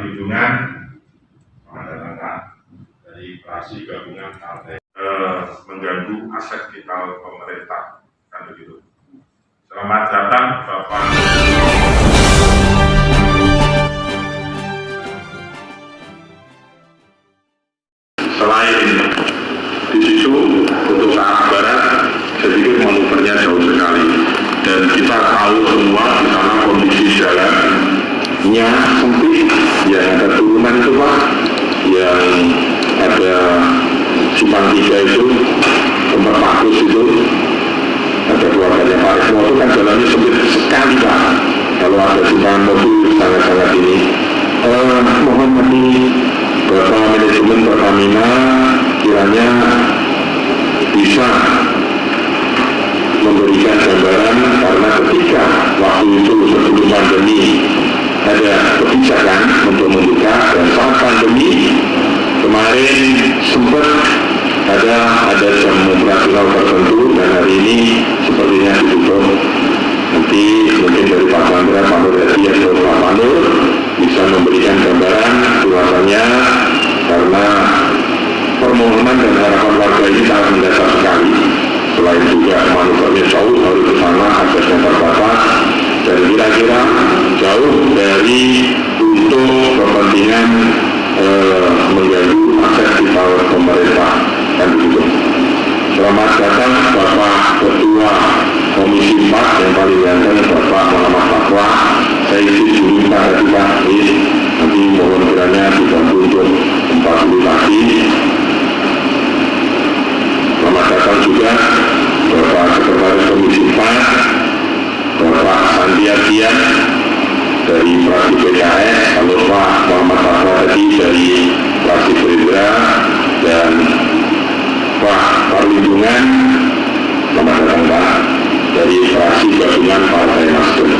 perlindungan dari praksi gabungan partai mengganggu aset vital pemerintah, kan begitu. Selamat datang Bapak. Selain di situ untuk ke arah barat, saya pikir manuvernya jauh sekali. Dan kita tahu semua di sana kondisi jalannya sempit, yang ada turunan itu Pak, yang ada simpang 3 itu, tempat bagus itu, ada keluarganya Pak Rismo itu kan jalannya sempit sekali Pak. Kalau ada simpangan mobil sangat-sangat ini. Mohon nanti Bapak manajemen Pertamina kiranya bisa memberikan gambaran, karena ketika waktu itu sebelum pandemi ada kebijakan untuk membuka, dan saat pandemi kemarin sempat ada jam operasional tertentu, dan hari ini sepertinya ditutup. Nanti mungkin dari Pak Chandra, Pak Nurhadi atau Pak Manur bisa memberikan gambaran luasannya, karena permohonan dan harapan warga ini sangat mendasar sekali. Selain juga manuvernya jauh, harus ke sana aksesnya terbatas, dan kira-kira jauh dari untuk kepentingan mengganggu akses vital pemerintah, kan begitu. Selamat datang Bapak Ketua Komisi 4 yang paling ganteng, Bapak Muhammad Fatwa. Saya isi dulu Pak tadi Pak, nanti mohon kiranya dibantu untuk memfasilitasi. Selamat datang juga Bapak Sekretaris Komisi 4, Bapak Sandiagian dari fraksi PKS, kalau Pak Muhammad Fatwa tadi dari fraksi Gerindra, dan Pak Perlindungan, selamat datang Pak, dari fraksi gabungan Partai Nasdem.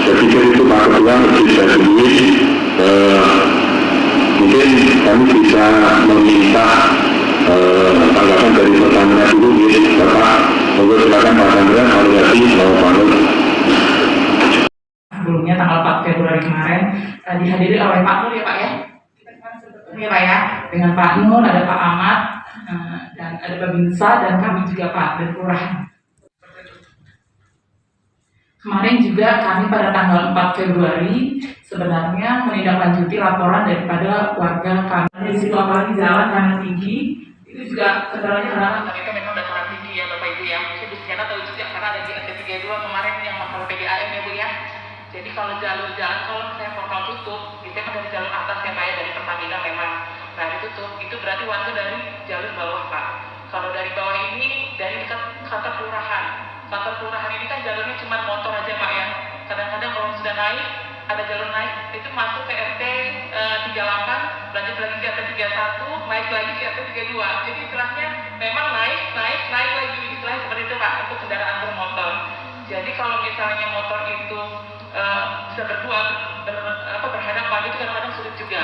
Saya pikir itu Pak Ketua mungkin saya dulu, mungkin kami bisa meminta tanggapan dari Pertamina dulu, Bapak. Monggo silakan Pak Chandra, Pak Nurhadi, Pak Nur. Sebelumnya tanggal 4 Februari kemarin dihadiri oleh Pak Nur ya Pak ya. Kita kemarin bertemu ya Pak ya, dengan Pak Nur, ada Pak Ahmad, dan ada Babinsa, dan kami juga Pak dari Kelurahan. Kemarin juga kami pada tanggal 4 Februari sebenarnya menindaklanjuti laporan daripada warga kami. Di situ apalagi jalan karena tinggi, itu juga kendalanya karena mereka memang dataran tinggi ya Bapak Ibu ya. Mungkin Bu Siana tahu juga karena ada di RT32 kemarin yang masalah PDAM ya Bu ya. Jadi kalau jalur jalan, kalau saya portal tutup, itu kan dari jalur atas ya Pak ya, dari Pertamina memang. Nah ditutup, itu berarti warga dari jalur bawah Pak. Kalau dari bawah ini, dari dekat kantor kelurahan. Kantor kelurahan ini kan jalurnya cuma motor aja Pak ya. Kadang-kadang kalau sudah naik, ada jalur naik, itu masuk ke RT 38, lanjut lagi ke RT 31, naik lagi ke RT 32. Jadi istilahnya memang naik lagi, istilahnya seperti itu Pak, untuk kendaraan bermotor. Jadi kalau misalnya motor itu bisa berdua berhadapan, itu kadang-kadang sulit juga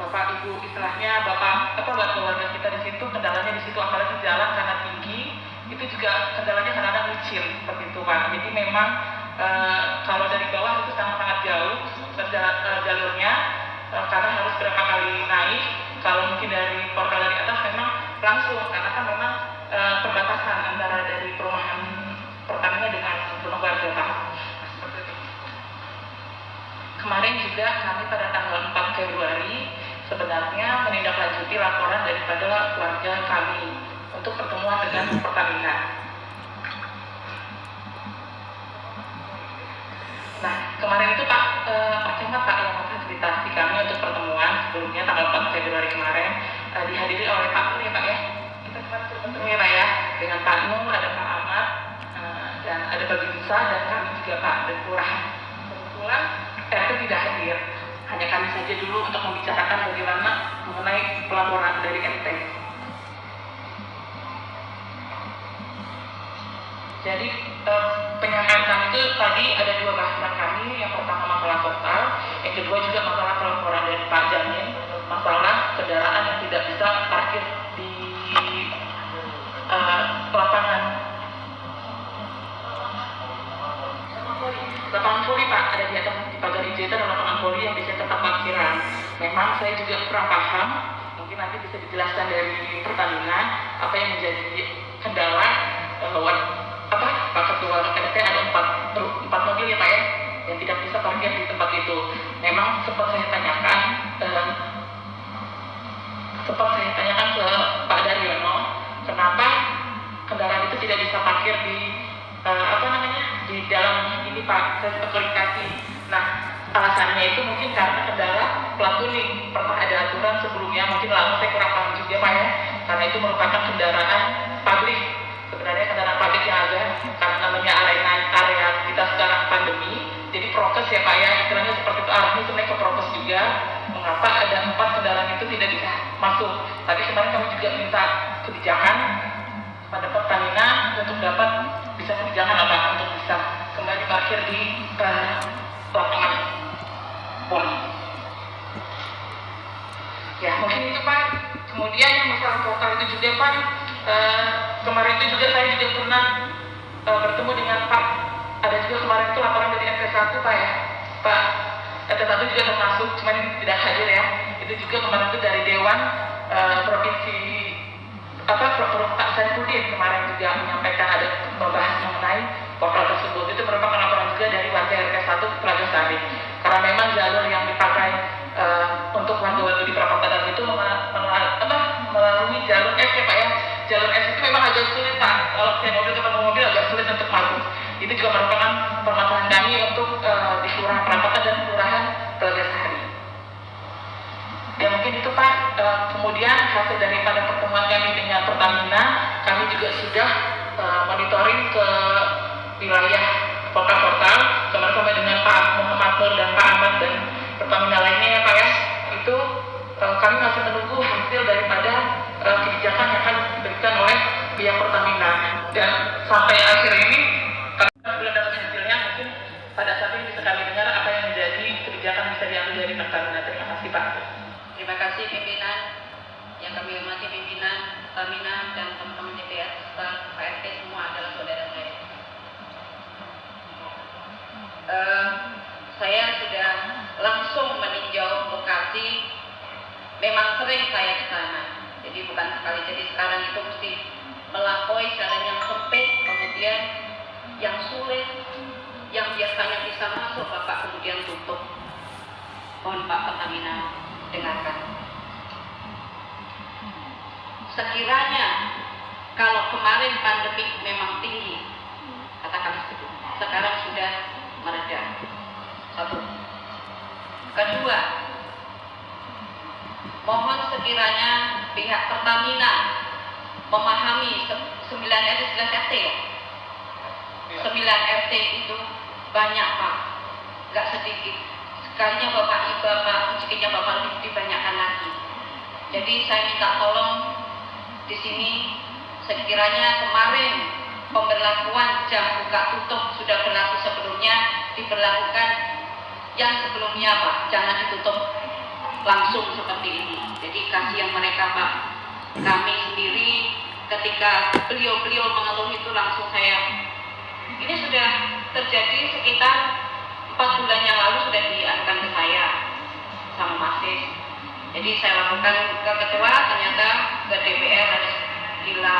Bapak Ibu, istilahnya buat keluarga kita di situ, kendalanya di situ, apalagi jalan karena tinggi, itu juga kendalanya kadang-kadang licin seperti itu Pak. Jadi memang kalau dari bawah itu sangat-sangat jauh jalurnya, karena harus berapa kali naik. Kalau mungkin dari portal dari atas memang langsung, karena kan memang perbatasan antara dari perumahan Pertamina dengan rumah warga Pak. Kemarin juga kami pada tanggal 4 Februari sebenarnya menindaklanjuti laporan daripada warga kami untuk pertemuan dengan Pertamina. Nah, kemarin itu Pak Camat Pak yang memfasilitasi kami untuk pertemuan sebelumnya tanggal 4 Februari kemarin dihadiri oleh Pak Nur ya Pak ya. Kita kemarin bertemu ya Pak ya, dengan Pak Nur, ada Pak Ahmad, dan ada Babinsa, dan kami juga Pak dari Kelurahan. Kebetulan RT tidak hadir, hanya kami saja dulu untuk membicarakan bagaimana mengenai pelaporan dari RT. Jadi penyampaian kami itu tadi ada dua bahasan kami, yang pertama masalah total, yang kedua juga masalah pelaporan dari Pak Jamin, masalah kendaraan yang tidak bisa parkir di lapangan. Lapangan voli Pak, ada di atas di pagar hijau itu ada lapangan voli yang bisa tempat parkiran. Memang saya juga kurang paham, mungkin nanti bisa dijelaskan dari Pertamina apa yang menjadi kendala Pak Ketua RT ada empat mobil ya Pak ya, yang tidak bisa parkir di tempat itu. Memang sempat saya tanyakan ke Pak Daryono, kenapa kendaraan itu tidak bisa parkir di di dalam ini Pak, sertifikasi. Nah, alasannya itu mungkin karena kendala plat kuning. Pernah ada aturan sebelumnya, mungkin lama saya kurang paham juga Pak ya, karena itu merupakan kendaraan publik. Sebenarnya kendaraan publik yang ada, karena namanya area kita sekarang pandemi, jadi prokes ya Pak ya, istilahnya seperti itu. Arahnya sebenarnya ke prokes juga, mengapa ada 4 kendaraan itu tidak bisa masuk. Tapi kemarin kami juga minta kebijakan pada Pertamina untuk dapat bisa kebijakan untuk bisa kembali parkir di lapangan pon. Ya mungkin itu Pak. Kemudian masalah total itu juga Pak, kemarin itu juga saya juga pernah bertemu dengan Pak. Ada juga kemarin itu laporan dari RT1 Pak ya. Pak RT1 juga termasuk, cuman tidak hadir ya. Itu juga kemarin itu dari Dewan Provinsi Pak Saifudin kemarin juga menyampaikan ada membahas mengenai portal tersebut. Itu merupakan laporan juga dari warga RT1 Telaga Sari. Karena memang jalur yang dipakai untuk warga-warga di perapatan itu melalui jalur S ya Pak ya. Jalur S itu memang agak sulit Pak. Kalau saya ketemu mobil agak sulit untuk masuk. Itu juga merupakan permasalahan kami untuk di Kelurahan Perapatan dan Kelurahan Telaga Sari. Ya mungkin itu Pak. Kemudian hasil daripada pertemuan kami dengan Pertamina, kami juga sudah monitoring ke wilayah portal-portal bersama dengan Pak Muhammad Nur dan Pak Ahmad dan Pertamina lainnya ya Pak ya. Itu kami masih menunggu hasil daripada kebijakan yang akan diberikan oleh pihak Pertamina, dan sampai akhir ini kami belum dapat hasilnya. Mungkin pada saat ini bisa kami dengar apa yang menjadi kebijakan bisa diambil dari Pertamina. Terima kasih Pak. Terima kasih pimpinan, yang kami hormati pimpinan Pertamina dan teman-teman DPR serta Pak RT semua adalah saudara saya. Saya sudah langsung meninjau lokasi, memang sering saya ke sana, jadi bukan sekali. Jadi sekarang itu mesti melampaui jalan yang sempit, kemudian yang sulit, yang biasanya bisa masuk Bapak kemudian tutup. Mohon Pak Pertamina dengarkan. Sekiranya kalau kemarin pandemi memang tinggi, katakan segitu, sekarang sudah mereda. Satu. Kedua, mohon sekiranya pihak Pertamina memahami 9 RT ya? 9 RT itu banyak Pak, nggak sedikit. Sekalinya Bapak rezekinya Bapak dibanyakan lagi. Jadi saya minta tolong di sini, sekiranya kemarin pemberlakuan jam buka tutup sudah berlaku sebelumnya, diberlakukan yang sebelumnya Pak, jangan ditutup langsung seperti ini. Jadi kasihan mereka Pak. Kami sendiri ketika beliau mengeluh itu langsung ini sudah terjadi sekitar 4 bulan yang lalu sudah diadukan ke saya sama Masis. Jadi saya lakukan ke ketua, ternyata ke DPR harus gila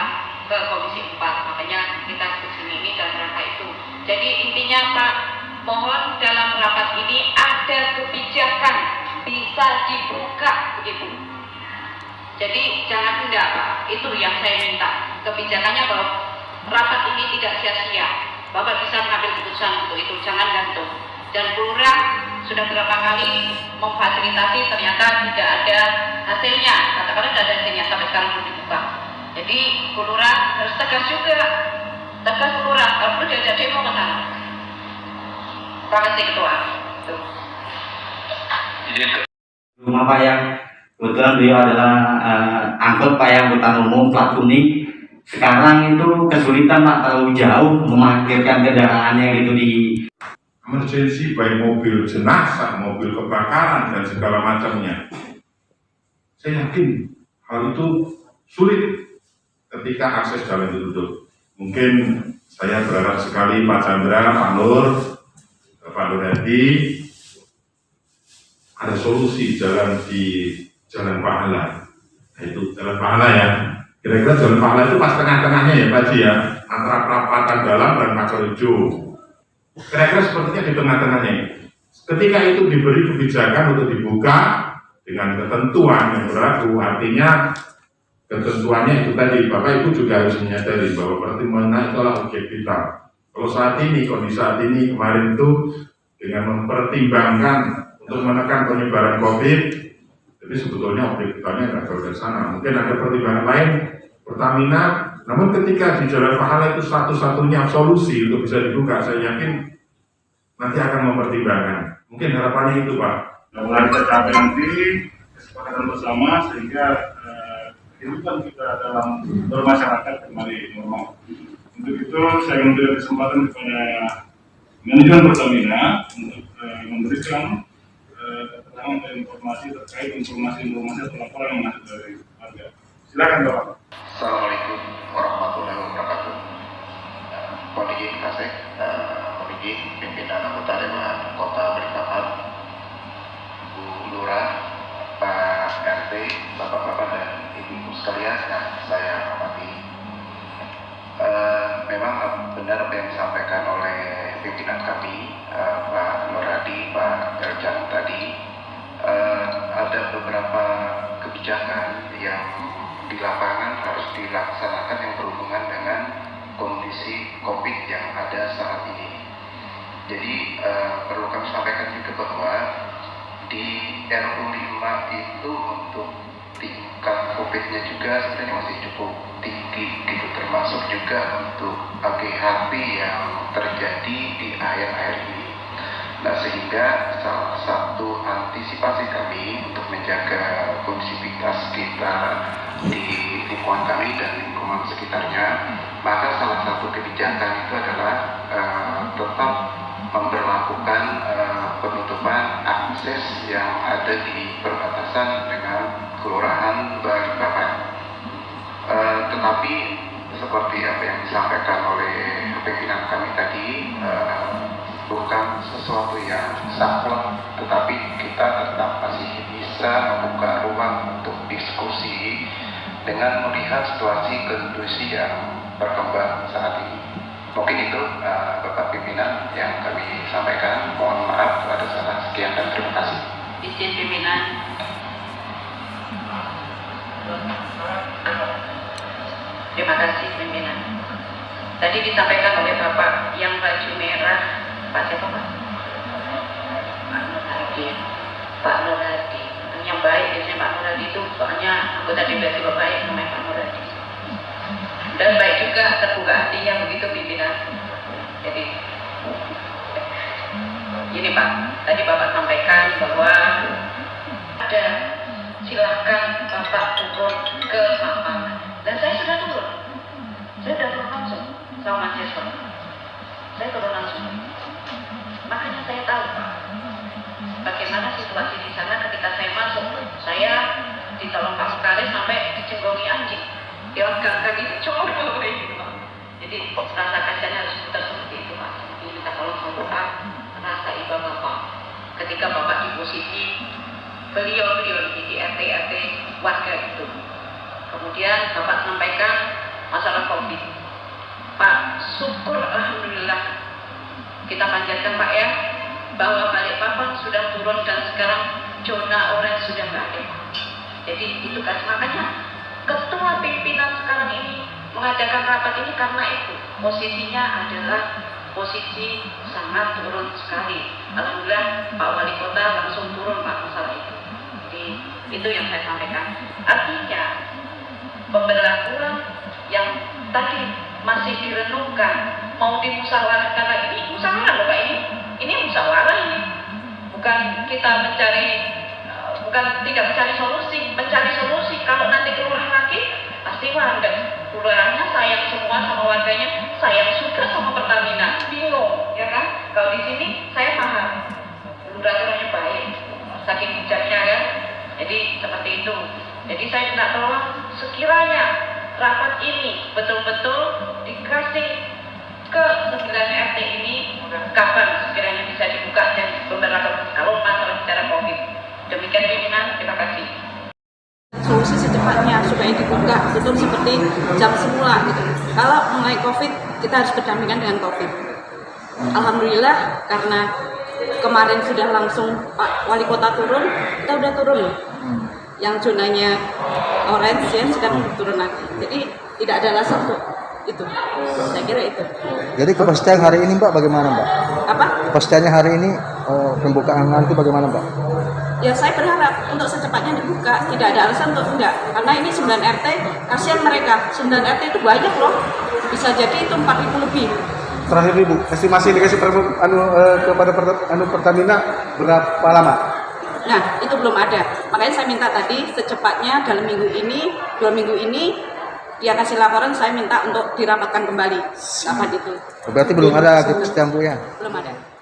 ke Komisi 4. Makanya kita kesini ini dalam rangka itu. Jadi intinya Pak, mohon dalam rapat ini ada kebijakan bisa dibuka begitu. Jadi jangan enggak Pak, itu yang saya minta. Kebijakannya bahwa rapat ini tidak sia-sia. Bapak bisa mengambil keputusan untuk itu, jangan gantung. Dan Lurah sudah berapa kali memfasilitasi, ternyata tidak ada hasilnya. Katakanlah tidak ada hasilnya, sampai sekarang belum dibuka. Jadi Lurah harus tegas juga. Tegas Lurah, kalau perlu diajak demo ke sana. Terima kasih Ketua. Rumah Pak yang kebetulan beliau adalah angkut Pak yang angkutan umum plat kuning. Sekarang itu kesulitan Pak, terlalu jauh memarkirkan kendaraannya gitu di emergency, baik mobil jenazah, mobil kebakaran dan segala macamnya. Saya yakin hal itu sulit ketika akses jalan ditutup. Mungkin saya berharap sekali Pak Chandra, Pak Nur Hadi ada solusi jalan di Jalan Pahala. Nah, itu Jalan Pahala ya. Kira-kira Jalan Pahala itu pas tengah-tengahnya ya Pak Haji ya, antara Perapatan Dalam dan Pagarjo. Kira-kira sepertinya di tengah-tengahnya. Ketika itu diberi kebijakan untuk dibuka dengan ketentuan yang berlaku, artinya ketentuannya itu tadi, Bapak Ibu juga harus menyadari bahwa pertimbangan itulah objek vital. Kalau saat ini, kondisi saat ini, kemarin itu dengan mempertimbangkan untuk menekan penyebaran COVID, jadi sebetulnya objek vitalnya nggak jauh dari sana. Mungkin ada pertimbangan lain, Pertamina, namun ketika di Jalan Pahala itu satu-satunya solusi untuk bisa dibuka, saya yakin nanti akan mempertimbangkan. Mungkin harapannya itu Pak. Mudah-mudahan kita capai nanti kesepakatan bersama sehingga kehidupan kita dalam bermasyarakat kembali normal. Untuk itu saya memberi kesempatan kepada manajemen Pertamina untuk memberikan keterangan dan informasi terkait informasi atau laporan yang masuk dari warga. Silakan Bapak. Assalamualaikum warahmatullahi wabarakatuh. Mohon izin Kasek, mohon izin pimpinan anggota Dewan Kota Balikpapan, Bu Lurah, Pak RT, Bapak-bapak dan Ibu-ibu sekalian yang saya hormati. Memang benar apa yang disampaikan oleh pimpinan kami, Pak Nuradi, Pak Erjan tadi. Ada beberapa kebijakan yang di lapangan harus dilaksanakan yang berhubungan dengan kondisi COVID yang ada saat ini. Jadi perlu kami sampaikan juga bahwa di RU 5 itu untuk tingkat COVID-nya juga sebenarnya masih cukup tinggi, gitu, termasuk juga untuk AGHP yang terjadi di akhir-akhir ini. Nah, sehingga salah satu antisipasi kami untuk menjaga kondusivitas kita di lingkungan kami dan lingkungan sekitarnya, maka salah satu kebijakan itu adalah tetap memberlakukan penutupan akses yang ada di perbatasan dengan Kelurahan Balikpapan. Tetapi seperti apa yang disampaikan oleh pimpinan kami tadi, bukan sesuatu yang saklek, tetapi kita tetap masih bisa membuka ruang untuk diskusi dengan melihat situasi kondisi yang berkembang saat ini. Mungkin itu Bapak Pimpinan yang kami sampaikan. Mohon maaf kalau ada salah. Sekian dan terima kasih. Izin pimpinan. Terima kasih pimpinan. Tadi disampaikan oleh Bapak yang baju merah, Pak siapa Pak? Pak Nuradi. Pak Nuradi. Yang baik biasanya Pak Nuradi itu soalnya anggota DPRD baik namanya Pak Nuradi. Dan baik juga terbuka hatinya begitu pimpinan. Jadi ini Pak, tadi Bapak sampaikan bahwa ada silahkan Bapak turun ke lapangan. Dan saya sudah turun langsung sama mahasiswa. Saya turun langsung. Makanya saya tahu bagaimana situasi di sana ketika saya masuk. Saya ditolong Pak Mukaris sampai dicenggongi anjing. Dia kaki dicor gitu Pak. Jadi rasa kasihannya harus seperti itu Pak. Minta tolong doa rasa iba Bapak. Ketika Bapak di posisi beliau di RT warga itu. Kemudian Bapak sampaikan masalah COVID. Pak, syukur alhamdulillah kita panjatkan Pak ya, bahwa Balikpapan sudah turun dan sekarang zona orange sudah nggak ada. Jadi itu kan makanya ketua pimpinan sekarang ini mengadakan rapat ini karena itu posisinya adalah posisi sangat turun sekali. Alhamdulillah Pak Wali Kota langsung turun Pak masalah itu. Jadi itu yang saya sampaikan. Artinya pemberlakuan yang tadi masih direnungkan mau dimusyawarahkan lagi, ini musyawarah loh Pak, ini musyawarah ini, bukan kita mencari bukan tidak mencari solusi. Kalau nanti kelurahan lagi pasti warga kelurahannya sayang semua sama warganya, sayang juga sama Pertamina, bingung ya kan. Kalau di sini saya paham lurahnya baik, saking bijaknya kan. Jadi seperti itu. Jadi saya minta tolong sekiranya rapat ini betul-betul dikasih ke 9 RT ini kapan sekiranya bisa dibuka dan beberapa kalau masalah bicara COVID. Sekian pimpinan, terima kasih. Solusi secepatnya supaya dibuka betul seperti jam semula gitu. Kalau mulai COVID kita harus berdampingan dengan COVID. Alhamdulillah karena kemarin sudah langsung Pak Wali Kota turun, kita udah turun loh. Yang zonanya orange ya sudah turun lagi. Jadi tidak ada alasan untuk itu. Saya kira itu. Jadi kepastian hari ini Mbak bagaimana Mbak? Apa? Kepastiannya hari ini pembukaan nanti bagaimana Mbak? Ya saya berharap untuk secepatnya dibuka, tidak ada alasan untuk enggak. Karena ini 9 RT, kasihan mereka. 9 RT itu banyak loh. Bisa jadi itu 4.000 lebih. Terakhir Ibu, estimasi dikasih kepada Pertamina berapa lama? Nah, itu belum ada. Makanya saya minta tadi secepatnya dalam minggu ini, 2 minggu ini dia kasih laporan, saya minta untuk dirapatkan kembali. Kapan itu? Berarti belum ada kepastian Bu ya? Belum ada.